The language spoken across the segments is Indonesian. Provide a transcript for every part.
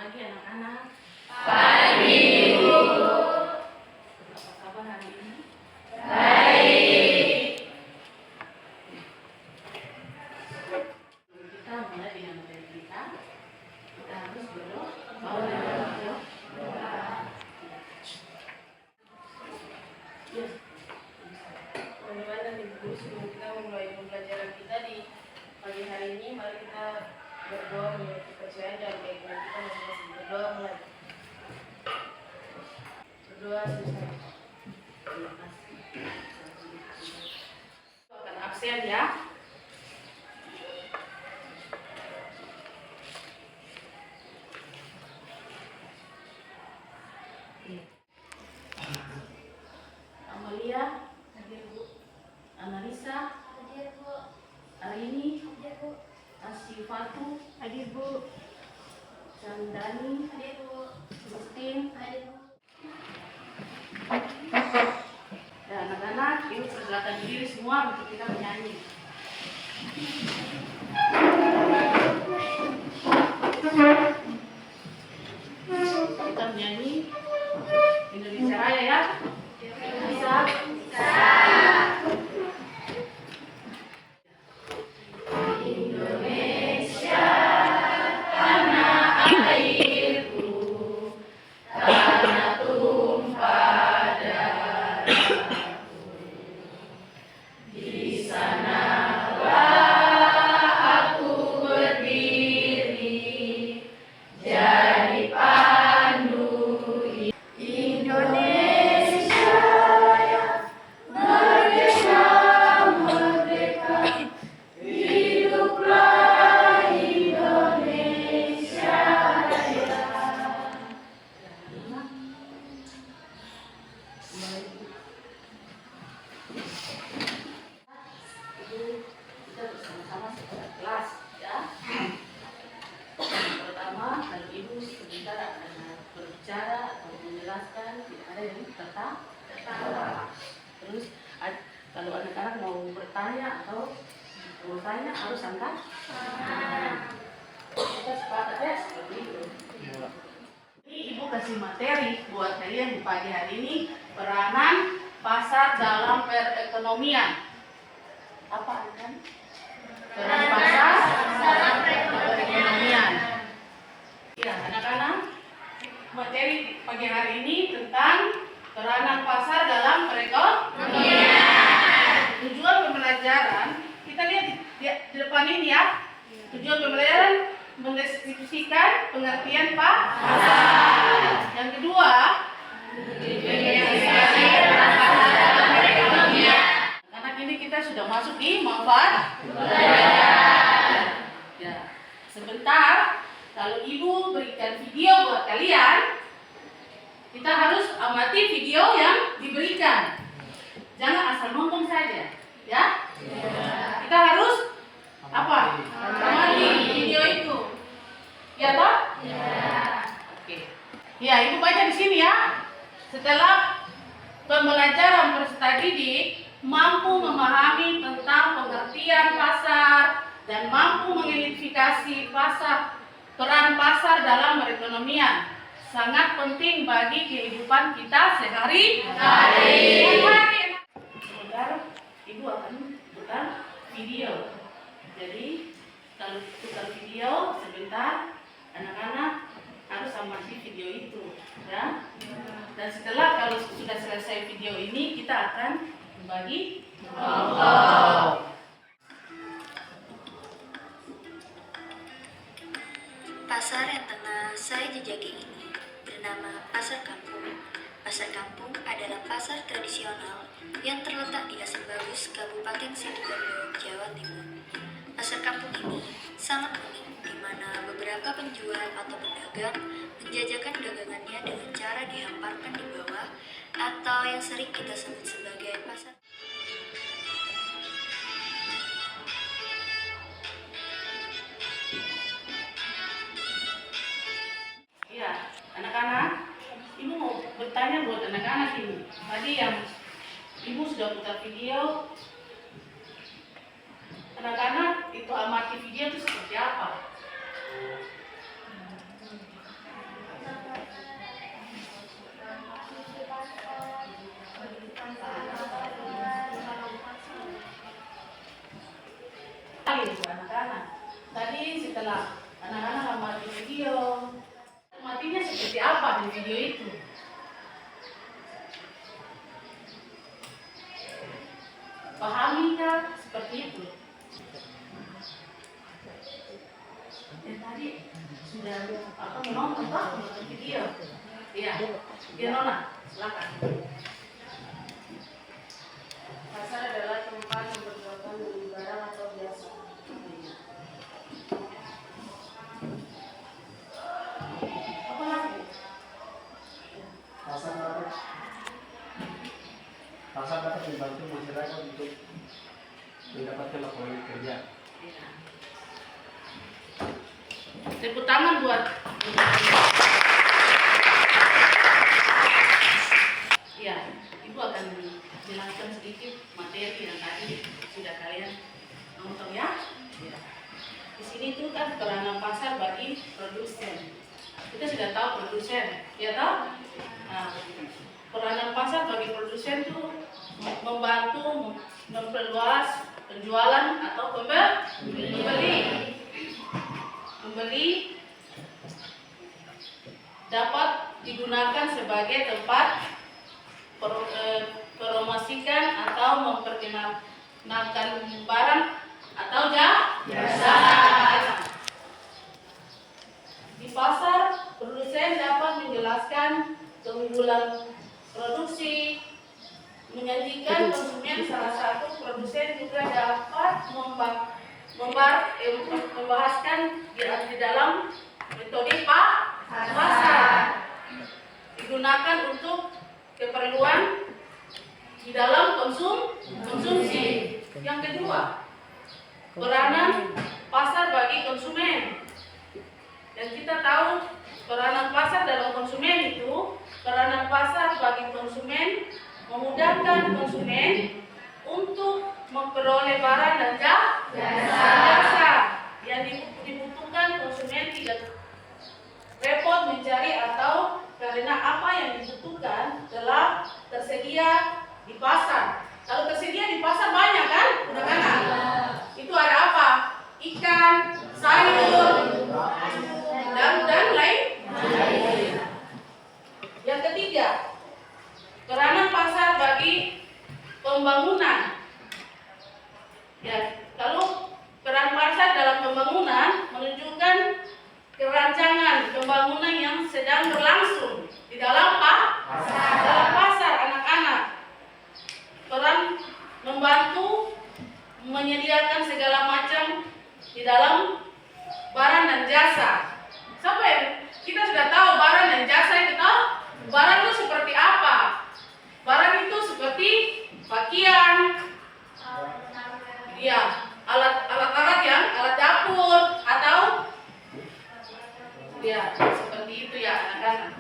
pagi anak-anak. Pagi, Bu. Apa kabar hari ini? Baik. Kita mulai dengan materi kita. Kita harus berdoa. Teman-teman dan Ibu, sebelum kita memulai pembelajaran kita di pagi hari ini, mari kita berdoa menurut kepercayaan dan keyakinan kita masing-masing. Berdoa mulai. Berdoa selesai. Terima kasih. Akan absen ya. Amalia, hadir Bu. Analisa, Hadir, Bu. Arini, Hadir, Bu. Asifatu, hadir Bu. Chandani, Hadir, Bu. Justin, Hadir, Bu. dan anak-anak, yuk persilakan diri semua untuk kita menyanyi. Kita menyanyi Indonesia Raya ya. Bisa. Kita bersama-sama sekolah kelas ya. Yang pertama, kalau ibu sebentar akan berbicara atau menjelaskan, tidak ada yang tertawa. Terus kalau anak-anak mau bertanya atau mau tanya harus angkat. Kita sepakat ya seperti itu. Ini ibu kasih materi buat kalian di pagi hari ini, peranan pasar dalam perekonomian. Apa kan? Peran pasar dalam perekonomian. Ya, anak-anak, materi pagi hari ini tentang peranan pasar dalam perekonomian. Tujuan pembelajaran, kita lihat di depan ini ya. Tujuan pembelajaran mendeskripsikan pengertian pasar. Yang kedua, karena kini kita sudah masuk di manfaat ya. Sebentar, kalau ibu berikan video buat kalian, kita harus amati video yang diberikan. Jangan asal nonton saja, ya. Kita harus apa? Amati video itu. Ya toh? Oke. Ya, ibu baca di sini ya. Setelah pembelajaran peserta didik mampu memahami tentang pengertian pasar dan mampu mengidentifikasi peran pasar dalam perekonomian sangat penting bagi kehidupan kita sehari-hari. Sebentar, ibu akan putar video. Jadi kalau putar video sebentar, anak-anak harus amati video itu, ya. Dan setelah kalau sudah selesai video ini, kita akan membagi kelompok. Pasar yang tengah saya jejaki ini bernama Pasar Kampung. Pasar Kampung adalah pasar tradisional yang terletak di Asembagus, Kabupaten Situbondo, Jawa Timur. Pasar Kampung ini sangat unik, di mana beberapa penjual atau pedagang menjajakan dagangannya dengan cara dihamparkan di bawah atau yang sering kita sebut sebagai pasar. Ya, anak-anak, ibu mau bertanya buat anak-anak ini. Tadi yang ibu sudah putar video, anak-anak itu amati video itu seperti apa? di video itu. Pahami kan seperti itu? Yang tadi sudah menonton video. Iya, Nona, silakan. Pasar adalah tempat memperjualkan beli barang atau jasa. Apa lagi? Pasar dapat membantu masyarakat untuk mendapatkan lapangan kerja. Tepuk tangan buat. Ya, Ibu akan menjelaskan sedikit materi yang tadi sudah kalian nonton ya. Ya. Di sini tuh kan peranan pasar bagi produsen. Kita sudah tahu produsen, ya tahu? Nah, peranan pasar bagi produsen tuh membantu memperluas penjualan atau pembeli dapat digunakan sebagai tempat promosikan atau memperkenalkan barang atau jasa. Di pasar, produsen dapat menjelaskan keunggulan produksi, menyajikan konsumen. Salah satu produsen juga dapat membahaskan di dalam metode pasar digunakan untuk keperluan di dalam konsumsi. Yang kedua, peranan pasar bagi konsumen. Dan kita tahu peranan pasar dalam konsumen itu, peranan pasar bagi konsumen memudahkan konsumen untuk memperoleh barang dan jasa yang dibutuhkan. Konsumen tidak repot mencari atau karena apa yang dibutuhkan telah tersedia di pasar. Kalau tersedia di pasar banyak kan? Itu ada apa? Ikan, sayur, dan lain. Yang ketiga, peranan pasar bagi pembangunan. Ya, kalau peran pasar dalam pembangunan menunjukkan kerancangan pembangunan yang sedang berlangsung di dalam pasar anak-anak. Peran membantu menyediakan segala macam di dalam barang dan jasa. Sampai kita sudah tahu barang dan jasa itu tahu. Barang itu seperti apa? Barang itu seperti pakaian, ya, alat-alat yang alat dapur atau ya seperti itu ya anak-anak.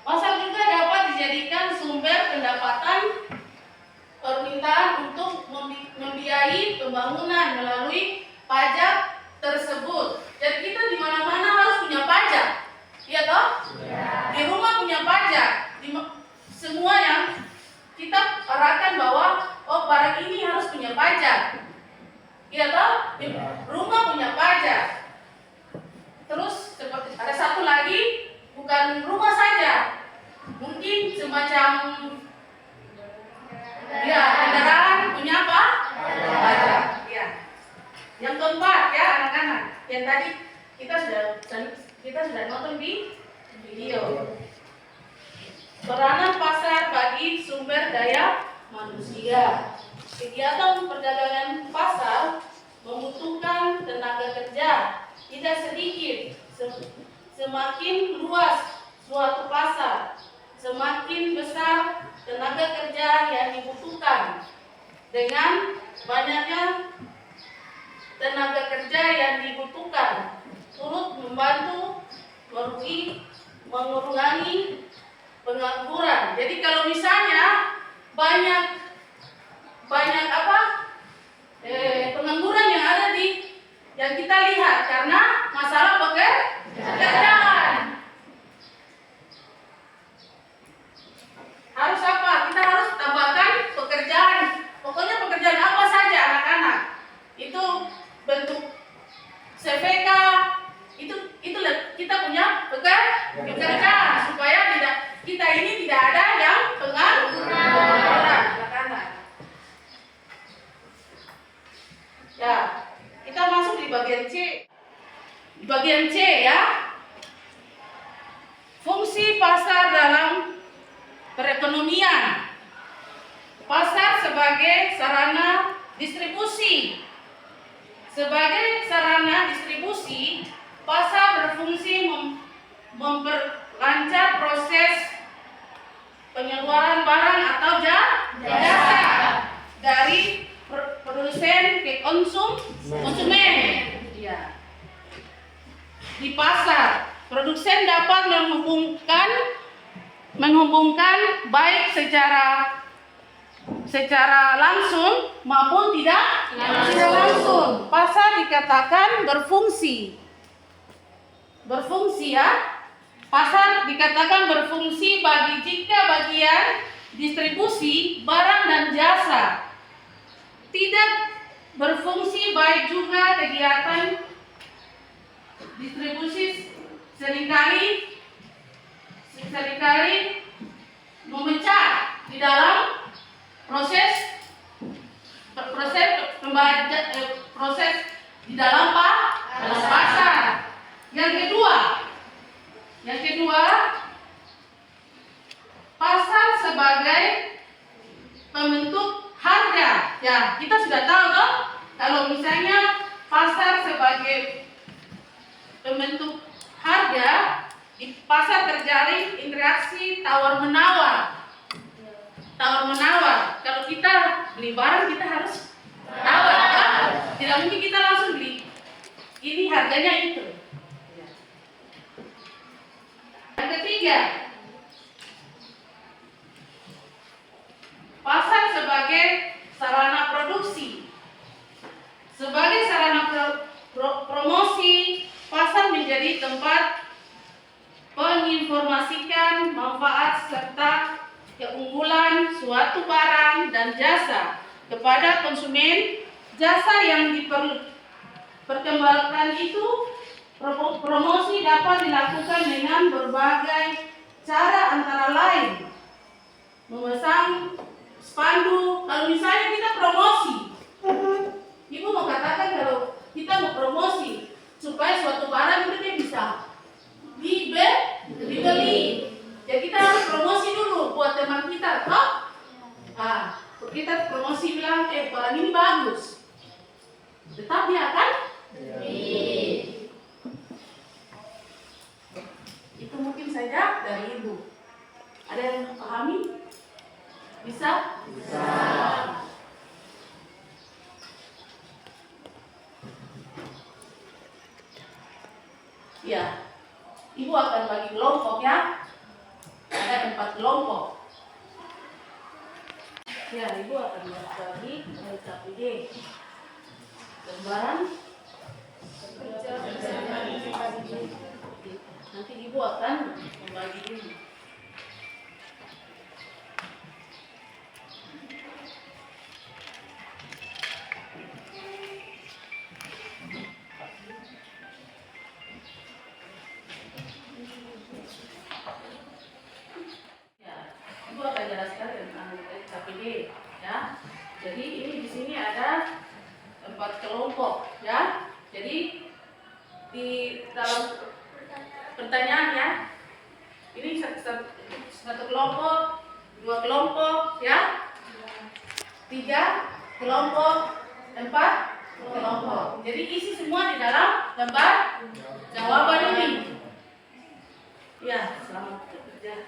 Pasar juga dapat dijadikan sumber pendapatan permintaan untuk membiayai pembangunan melalui pajak tersebut. Jadi kita di mana-mana harus punya pajak, iya toh? Ya. Di rumah punya pajak, semua yang kita arahkan bahwa oh barang ini harus punya pajak, iya toh? Di rumah punya pajak. Terus ada satu lagi, bukan rumah saja, mungkin semacam ya kendaraan punya apa? Pajak. Ya. Yang keempat ya anak-anak, yang tadi kita sudah nonton di video. Peranan pasar bagi sumber daya manusia. Kegiatan perdagangan pasar membutuhkan tenaga kerja tidak sedikit. Semakin luas suatu pasar, semakin besar tenaga kerja yang dibutuhkan. Dengan banyaknya tenaga kerja yang dibutuhkan, turut membantu mengurangi pengangguran. Jadi kalau misalnya banyak pengangguran yang ada yang kita lihat karena masalah pekerjaan. Harus apa? Kita harus tambahkan pekerjaan. Pokoknya pekerjaan apa saja anak-anak. Itu bentuk CVK. Itu kita punya pekerja supaya kita ini tidak ada yang pengangguran. Ya, kita masuk di bagian C. Di bagian C ya. Fungsi pasar dalam perekonomian. Pasar sebagai sarana distribusi. Sebagai sarana distribusi, pasar berfungsi memperlancar proses penyaluran barang atau jasa dari produsen ke konsumen. Ya. Di pasar, produsen dapat menghubungkan baik secara langsung maupun tidak langsung. Pasar dikatakan berfungsi ya. Pasar dikatakan berfungsi jika bagian distribusi barang dan jasa. Tidak berfungsi baik juga kegiatan distribusi seringkali memecah di dalam proses di dalam pasar. Yang kedua, pasar sebagai pembentuk harga. Ya, kita sudah tahu toh, kalau misalnya pasar sebagai pembentuk harga, di pasar terjalin interaksi tawar menawar. Kalau kita beli barang kita harus tawar kan? Tidak mungkin kita langsung beli. Ini harganya itu. Yang ketiga, pasar sebagai sarana produksi. Sebagai sarana promosi, pasar menjadi tempat menginformasikan manfaat serta keunggulan suatu barang dan jasa kepada konsumen. Jasa yang diperkembangkan itu, promosi dapat dilakukan dengan berbagai cara, antara lain memasang spanduk. Kalau misalnya kita promosi, ibu mau katakan kalau kita mau promosi supaya suatu barang itu dia bisa dibeli. Ya kita harus promosi dulu buat teman kita, toh? Kita promosi bilang, barang ini bagus. Tetap dia akan beli. Itu mungkin saja dari ibu. Ada yang pahami? Bisa? Bisa. Ya, ibu akan bagi kelompok ya. Ada 4 kelompok. Ya, ibu akan bagi LKPD. Lembaran nanti ibu akan membagi ini. Ibu akan jelaskan tentang LKPD ya. Jadi ini di sini ada 4 kelompok ya. Jadi di dalam pertanyaan ya, ini satu kelompok, 2 kelompok ya, 3 kelompok, 4 kelompok. Jadi isi semua di dalam lembar jawaban ini. Ya, selamat bekerja.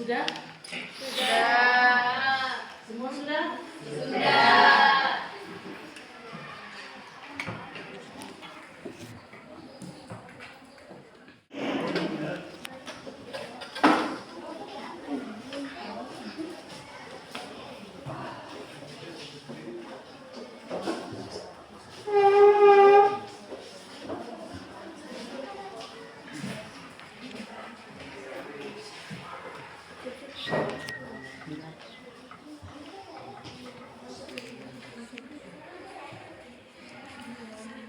Sudah? Sudah. Semua sudah? Sudah.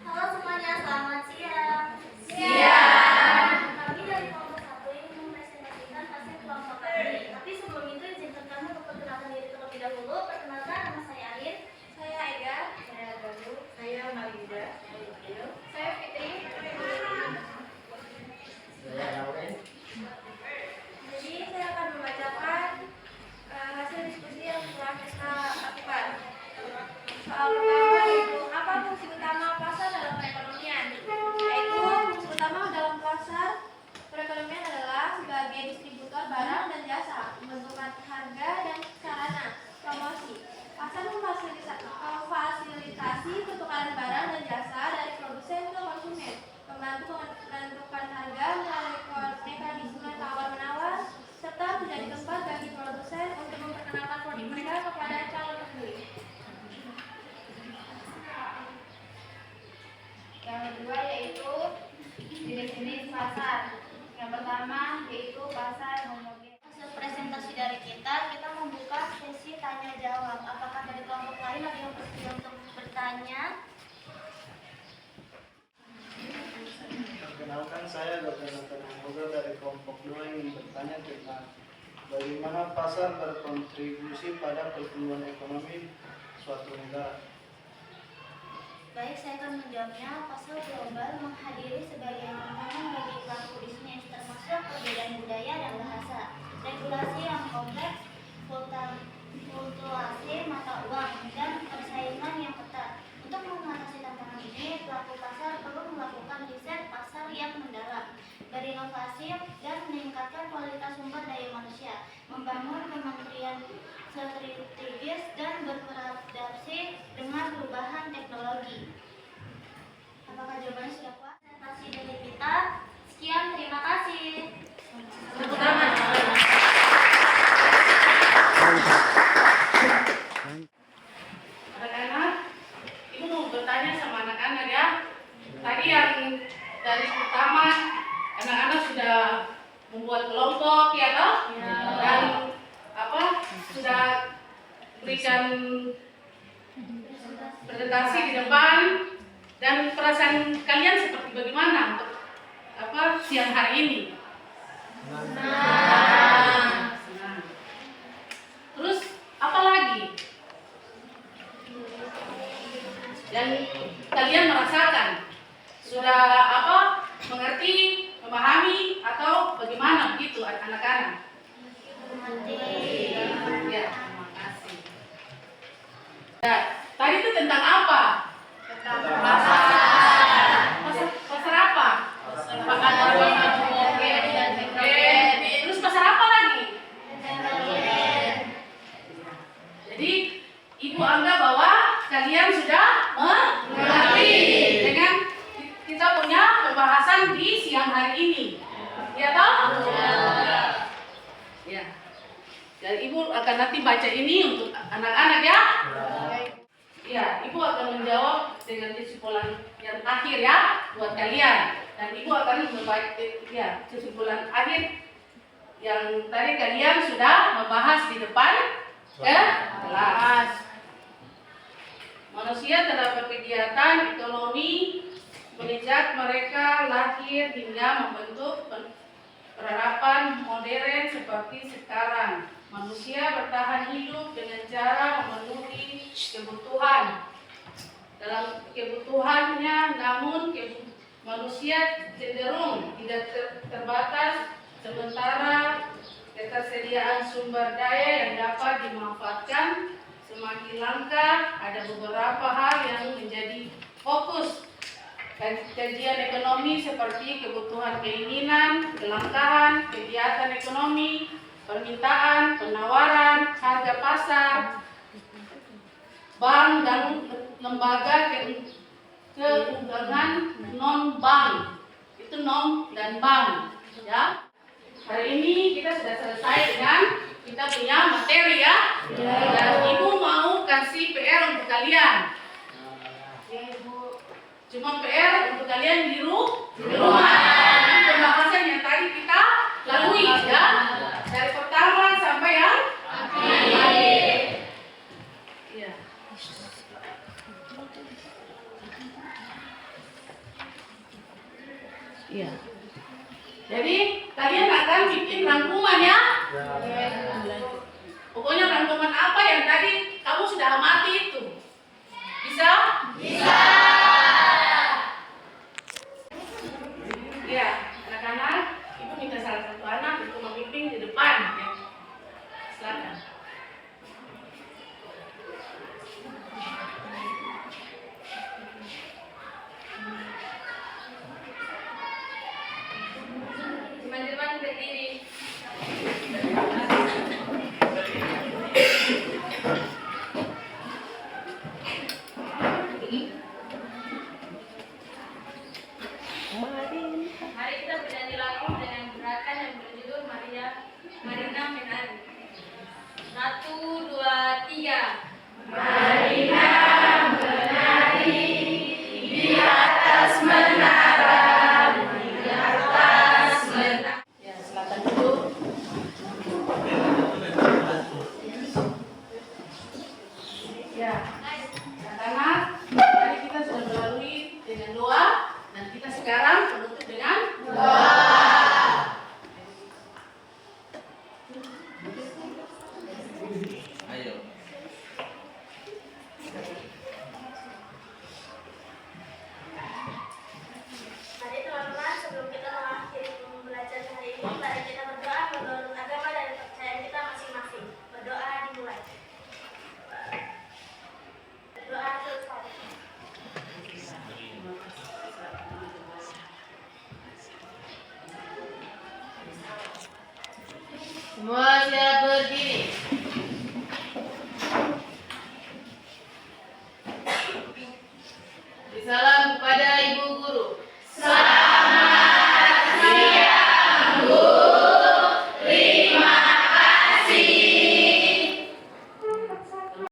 Halo semuanya, selamat siang. Kami dari kelompok 1 ingin mempresentasikan hasil kelompok kami. Tapi sebelum itu izinkan kami untuk perkenalkan diri terlebih dahulu. Perkenalkan, nama saya Ain. Saya Ega. Saya Galuh. Saya Malinda. Saya Fitri. Saya Lauren. Jadi saya akan membacakan hasil diskusi yang telah kita lakukan. Soal pertama yaitu apa fungsi utama pasar dalam perekonomian? Yaitu fungsi utama dalam pasar perekonomian adalah sebagai distributor barang dan jasa, menentukan harga dan sarana promosi. Pasar memfasilitasi pertukaran barang dan jasa dari produsen ke konsumen, membantu menentukan harga melalui mekanisme tawar-menawar, serta menjadi tempat bagi produsen untuk memperkenalkan produk mereka kepada calon pembeli. Yang kedua yaitu jenis-jenis pasar. Yang pertama yaitu pasar homogen. Hasil presentasi dari kita membuka sesi tanya jawab. Apakah dari kelompok lain ada yang bersedia untuk bertanya? Perkenalkan, saya Dr. Nathan Moga dari kelompok 2 ingin bertanya tentang bagaimana pasar berkontribusi pada pertumbuhan ekonomi suatu negara. Baik, saya akan menjawabnya. Pasar global menghadiri sebagai tantangan bagi pelaku bisnis, termasuk perbedaan budaya dan bahasa, regulasi yang kompleks, fluktuasi mata uang, dan persaingan yang ketat. Untuk mengatasi tantangan ini, pelaku pasar perlu melakukan riset pasar yang mendalam, berinovasi, dan meningkatkan kualitas sumber daya manusia, membangun kementerian strategis, dan beradaptasi dengan perubahan teknologi. Apakah jawabannya sudah kuat? Presentasi dari kita. Sekian, terima kasih. Tepuk tangan. Anak-anak, ibu mau bertanya sama anak-anak ya. Tadi yang dari pertama, anak-anak sudah membuat kelompok ya toh? Dan sudah berikan presentasi di depan. Dan perasaan kalian seperti bagaimana untuk siang hari ini? Senang. Terus apa lagi yang kalian merasakan? Sudah mengerti, memahami atau bagaimana begitu anak-anak? Ya, terima kasih. Ya, tadi itu tentang apa? Tentang pasar. Pasar apa? Terus pasar apa lagi? Jadi ibu anggap bahwa kalian sudah mengerti dengan kita punya pembahasan di siang hari ini. Ya toh? Ya. Dan ibu akan nanti baca ini untuk anak-anak ya. Ya, ibu akan menjawab dengan kesimpulan yang akhir ya buat kalian. Dan ibu akan membaca kesimpulan akhir yang tadi kalian sudah membahas di depan kelas. Manusia terdapat kegiatan ekonomi sejak mereka lahir hingga membentuk peradaban modern seperti sekarang. Manusia bertahan hidup dengan cara memenuhi kebutuhan. Dalam kebutuhannya, namun manusia cenderung tidak terbatas, sementara ketersediaan sumber daya yang dapat dimanfaatkan semakin langka. Ada beberapa hal yang menjadi fokus kajian ekonomi seperti kebutuhan, keinginan, kelangkaan, kegiatan ekonomi, permintaan, penawaran, harga pasar, bank dan lembaga keuangan non-bank. Itu non dan bank ya. Hari ini kita sudah selesai dengan kita punya materi ya. Dan ibu mau kasih PR untuk kalian. Cuma PR untuk kalian di rumah. Pembahasan yang tadi kita lalui ya. Dari pertama sampai yang akhir. Iya. Iya. Jadi kalian akan bikin rangkuman ya. Pokoknya rangkuman apa yang tadi kamu sudah amati itu. Bisa? Bisa. Ya, anak-anak, ibu minta salah satu anak untuk memimpin di depan ya. Silakan. Teman-teman berdiri. Mari kita bernyanyi lagu dengan gerakan yang berjudul Marina Menari. 1, 2, 3. Marina menari di atas menara, di atas menara. Ya, silakan dulu. Ya, anak-anak, tadi kita sudah melalui dengan doa dan kita sekarang menutup dengan doa.